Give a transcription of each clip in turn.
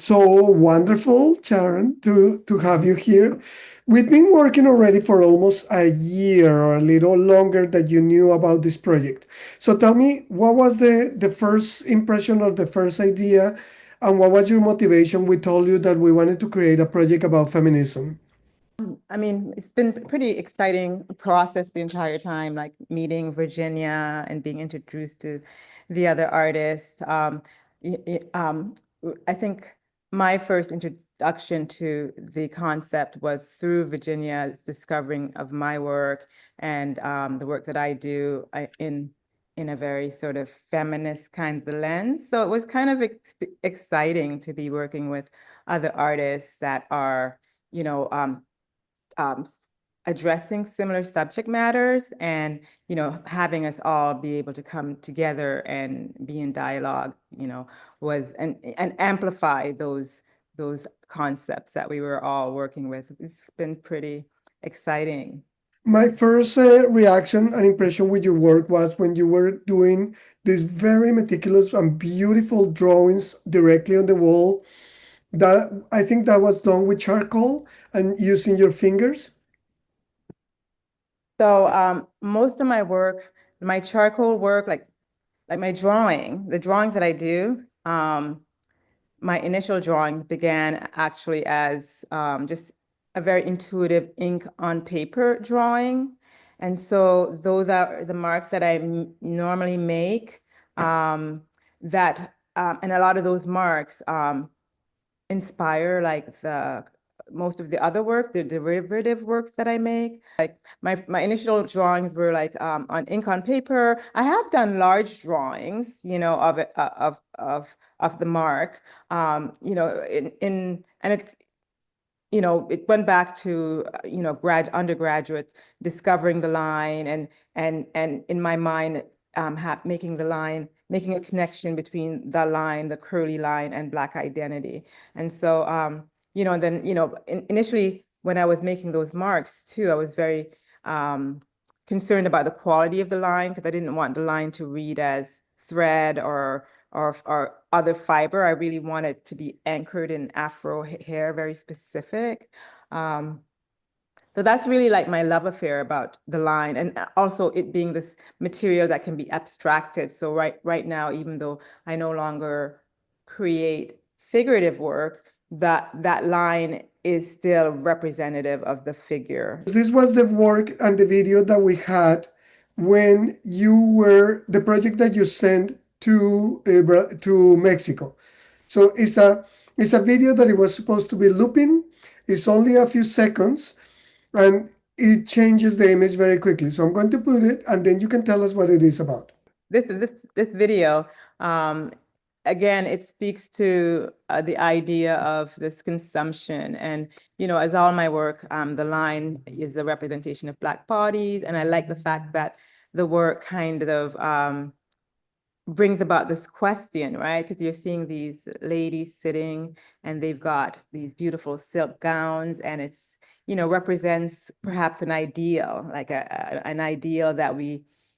So wonderful, Sharon, to have you here. We've been working already for almost a year or a little longer that you knew about this project. So tell me, what was the first impression or the first idea, and what was your motivation? We told you that we wanted to create a project about feminism. I mean, it's been a pretty exciting process the entire time, like meeting Virginia and being introduced to the other artists. I think my first introduction to the concept was through Virginia's discovering of my work and the work that I do in a very sort of feminist kind of lens. So it was kind of exciting to be working with other artists that are, you know, um, addressing similar subject matters and, having us all be able to come together and be in dialogue, was and amplify those concepts that we were all working with. It's been pretty exciting. My first reaction and impression with your work was when you were doing these very meticulous and beautiful drawings directly on the wall. That I think that was done with charcoal and using your fingers. So most of my work, my charcoal work, like the drawings that I do, my initial drawing began actually as just a very intuitive ink on paper drawing. And so those are the marks that I normally make. And a lot of those marks inspire like the most of the other work, the derivative works that I make. Like my initial drawings were like on ink on paper. I have done large drawings, of it of the mark. In and it went back to grad undergraduate discovering the line and in my mind making a connection between the line, the curly line, and Black identity. And so and then initially when I was making those marks too, I was very concerned about the quality of the line because I didn't want the line to read as thread or other fiber. I really wanted to be anchored in Afro hair, very specific. Um, so that's really like my love affair about the line, and also it being this material that can be abstracted. So right now, even though I no longer create figurative work, that line is still representative of the figure. This was the work and the video that we had when you were the project that you sent to Mexico. So it's a video that it was supposed to be looping. It's only a few seconds, and it changes the image very quickly. So I'm going to put it, and then you can tell us what it is about. This video, um, again, it speaks to the idea of this consumption. And, as all my work, the line is a representation of Black bodies. And I like the fact that the work kind of brings about this question, right? Because you're seeing these ladies sitting and they've got these beautiful silk gowns, and it's, represents perhaps an ideal, like an ideal that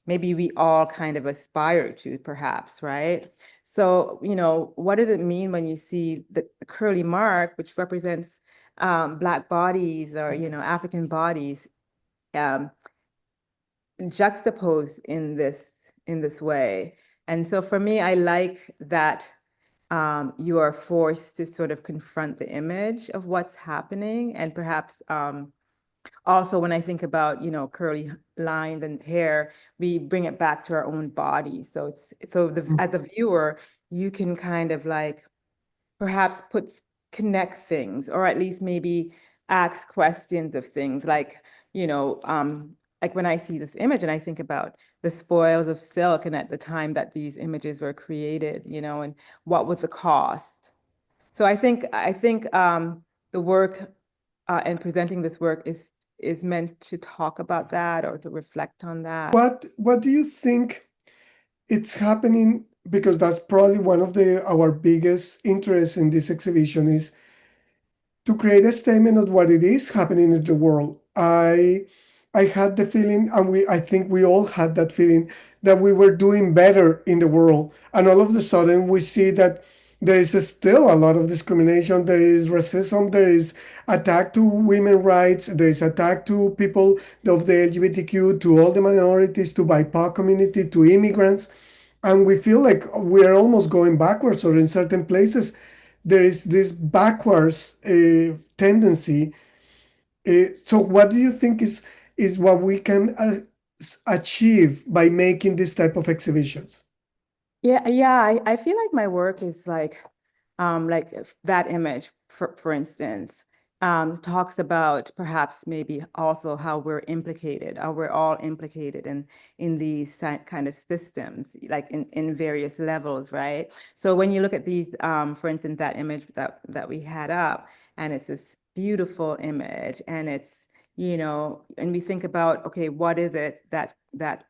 maybe we all kind of aspire to, perhaps, right? So, what does it mean when you see the curly mark, which represents Black bodies or, African bodies, um, juxtaposed in this way? And so for me, I like that you are forced to sort of confront the image of what's happening, and perhaps also when I think about curly lines and hair, we bring it back to our own body. So as the viewer, you can kind of like perhaps connect things, or at least maybe ask questions of things like when I see this image and I think about the spoils of silk and at the time that these images were created, and what was the cost. So I think the work and presenting this work is meant to talk about that or to reflect on that. What do you think it's happening? Because that's probably one of the our biggest interests in this exhibition is to create a statement of what it is happening in the world. I had the feeling, and I think we all had that feeling that we were doing better in the world, and all of a sudden we see that there is still a lot of discrimination. There is racism. There is attack to women rights. There is attack to people of the LGBTQ, to all the minorities, to BIPOC community, to immigrants. And we feel like we are almost going backwards, or in certain places, there is this backwards tendency. So what do you think is what we can achieve by making this type of exhibitions? Yeah, I feel like my work is like that image, for instance, talks about perhaps maybe also how we're implicated, how we're all implicated in these kind of systems, like in various levels, right? So when you look at these, for instance, that image that we had up, and it's this beautiful image, and it's, you know, and we think about, okay, what is it that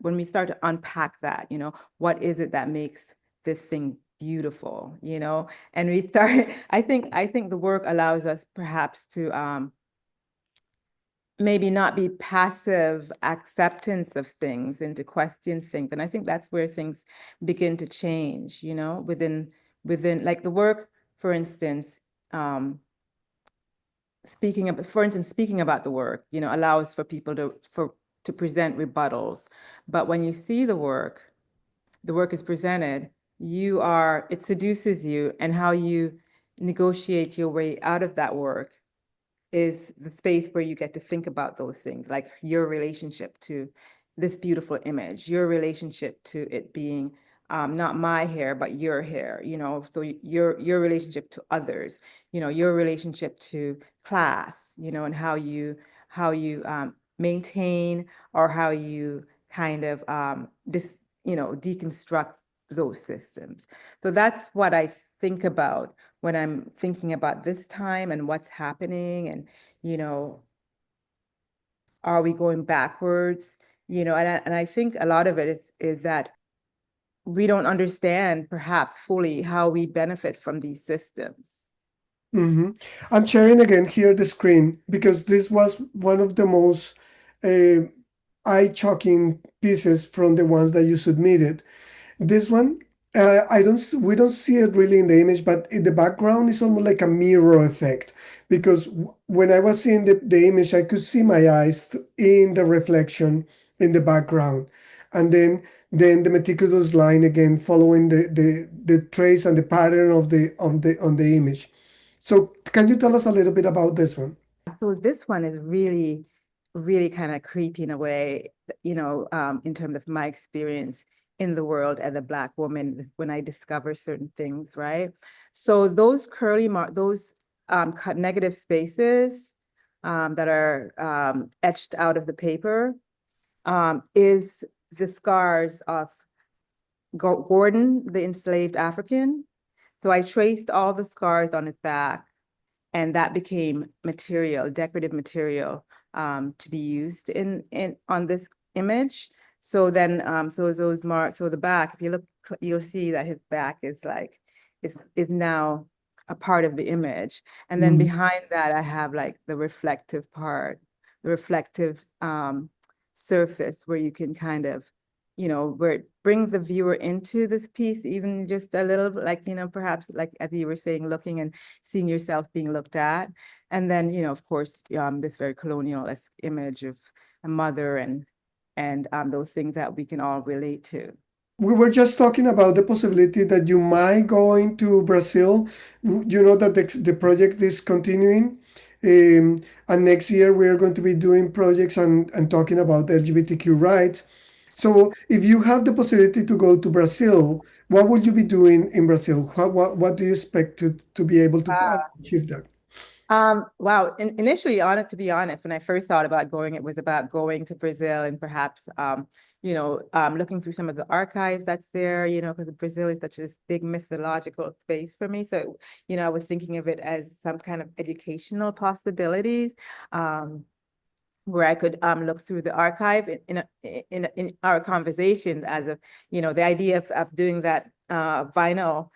when we start to unpack that, you know, what is it that makes this thing beautiful, you know? And we start, I think the work allows us perhaps to maybe not be passive acceptance of things and to question things. And I think that's where things begin to change, you know, within like the work, for instance, speaking about the work, you know, allows for people to present rebuttals. But when you see the work is presented, it seduces you, and how you negotiate your way out of that work is the space where you get to think about those things, like your relationship to this beautiful image, your relationship to it being not my hair, but your hair, you know, so your relationship to others, you know, your relationship to class, you know, and how you maintain, or how you kind of deconstruct those systems. So that's what I think about when I'm thinking about this time and what's happening, and, you know, are we going backwards? You know, and I think a lot of it is that we don't understand perhaps fully how we benefit from these systems. Hmm. I'm sharing again here the screen because this was one of the most uh, eye-choking pieces from the ones that you submitted. This one, we don't see it really in the image, but in the background is almost like a mirror effect because when I was seeing the image, I could see my eyes in the reflection in the background, and then the meticulous line again following the trace and the pattern of the image. So can you tell us a little bit about this one? So this one is really, really kind of creeping away, you know, in terms of my experience in the world as a Black woman when I discover certain things, right? So those those cut negative spaces that are etched out of the paper is the scars of Gordon, the enslaved African. So I traced all the scars on his back, and that became material, decorative material, to be used in on this image. So then, so those marks, so the back, if you look, you'll see that his back is like is now a part of the image. And then Mhm. behind that, I have like the reflective part, the reflective surface where you can kind of, you know, where it brings the viewer into this piece, even just a little, like, you know, perhaps like as you were saying, looking and seeing yourself being looked at. And then, you know, of course, this very colonial-esque image of a mother and those things that we can all relate to. We were just talking about the possibility that you might go into Brazil. You know that the project is continuing. And next year we are going to be doing projects and talking about LGBTQ rights. So if you have the possibility to go to Brazil, what would you be doing in Brazil? What do you expect to be able to achieve there? Wow. Initially, on it, to be honest, when I first thought about going, it was about going to Brazil and perhaps, you know, looking through some of the archives that's there, you know, because Brazil is such this big mythological space for me. So, you know, I was thinking of it as some kind of educational possibilities. Where I could look through the archive in our conversations as of, you know, the idea of doing that vinyl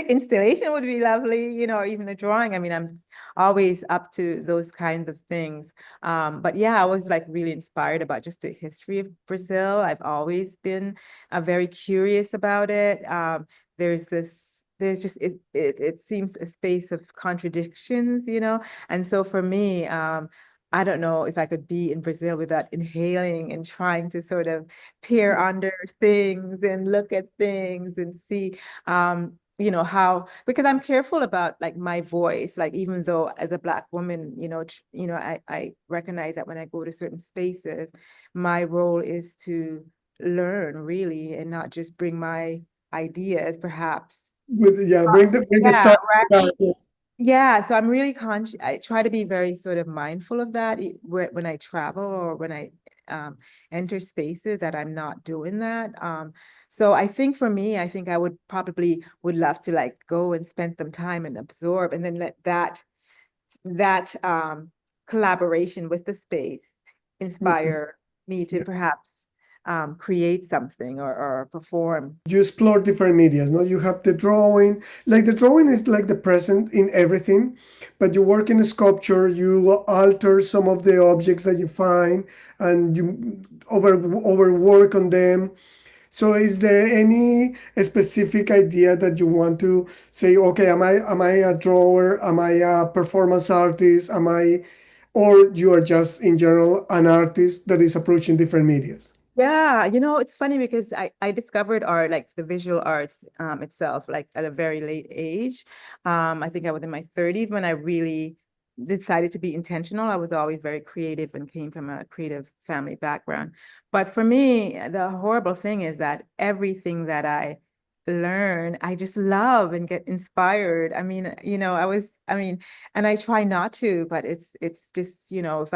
installation would be lovely, you know, or even a drawing. I mean, I'm always up to those kinds of things. But yeah, I was like really inspired about just the history of Brazil. I've always been very curious about it. There's this there's just it seems a space of contradictions, you know. And so for me, I don't know if I could be in Brazil without inhaling and trying to sort of peer under things and look at things and see, you know, how, because I'm careful about like my voice, like even though as a Black woman, you know, you know, I recognize that when I go to certain spaces, my role is to learn really and not just bring my ideas perhaps. With, yeah, bring the Yeah, sun right. back. Yeah. Yeah, so I'm really conscious. I try to be very sort of mindful of that when I travel or when I um, enter spaces that I'm not doing that. So I think for me, I think I would probably would love to like go and spend some time and absorb, and then let that collaboration with the space Mhm. inspire me to Yeah. perhaps create something or perform. You explore different medias, no? You have the drawing, like the drawing is like the present in everything, but you work in a sculpture, you alter some of the objects that you find, and you overwork on them. So is there any specific idea that you want to say, okay, am I a drawer? Am I a performance artist? Am I, or you are just in general an artist that is approaching different medias? Yeah, you know, it's funny because I discovered art, like the visual arts itself, like at a very late age. I think I was in my 30s when I really decided to be intentional. I was always very creative and came from a creative family background. But for me, the horrible thing is that everything that I learn, I just love and get inspired. I mean, you know, I mean, and I try not to, but it's just, you know, if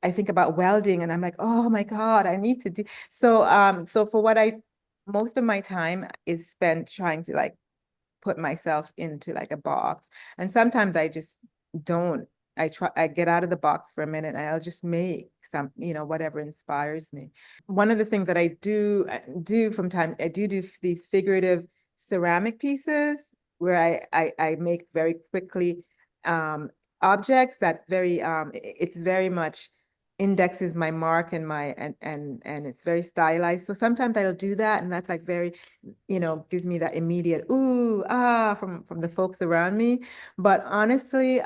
I think about welding and I'm like, oh my God, I need to do so. So for what I most of my time is spent trying to like put myself into like a box. And sometimes I just don't. I get out of the box for a minute and I'll just make some, you know, whatever inspires me. One of the things that I do from time, I do these figurative ceramic pieces where I make very quickly um, objects that it's very much indexes my mark and my and it's very stylized. So sometimes I'll do that and that's like very, you know, gives me that immediate ooh ah from the folks around me. But honestly,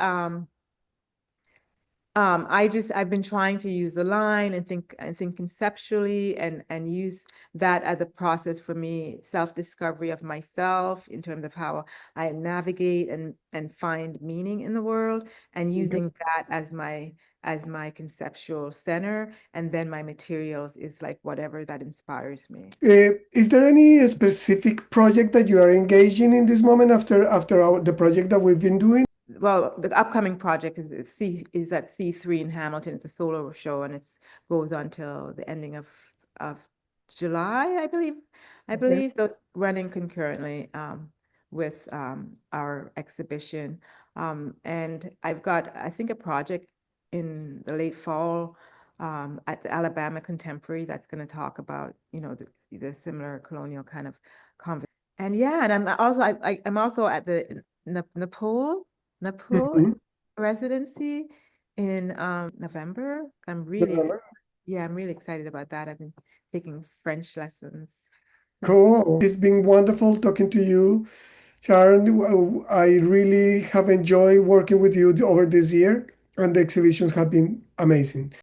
I've been trying to use the line and think conceptually and use that as a process for me, self-discovery of myself in terms of how I navigate and find meaning in the world, and using that as my conceptual center, and then my materials is like whatever that inspires me. Is there any specific project that you are engaging in this moment after the project that we've been doing? Well, the upcoming project is at C3 in Hamilton. It's a solo show and it's goes on till the ending of July, I believe. I Okay. believe so it's running concurrently with our exhibition. And I've got, I think, a project in the late fall at the Alabama Contemporary that's going to talk about, you know, the similar colonial kind of conversation. And yeah, and I'm also at the Nepal Mhm. residency in November. November. I'm really excited about that. I've been taking French lessons. Cool. It's been wonderful talking to you, Sharon. I really have enjoyed working with you over this year, and the exhibitions have been amazing.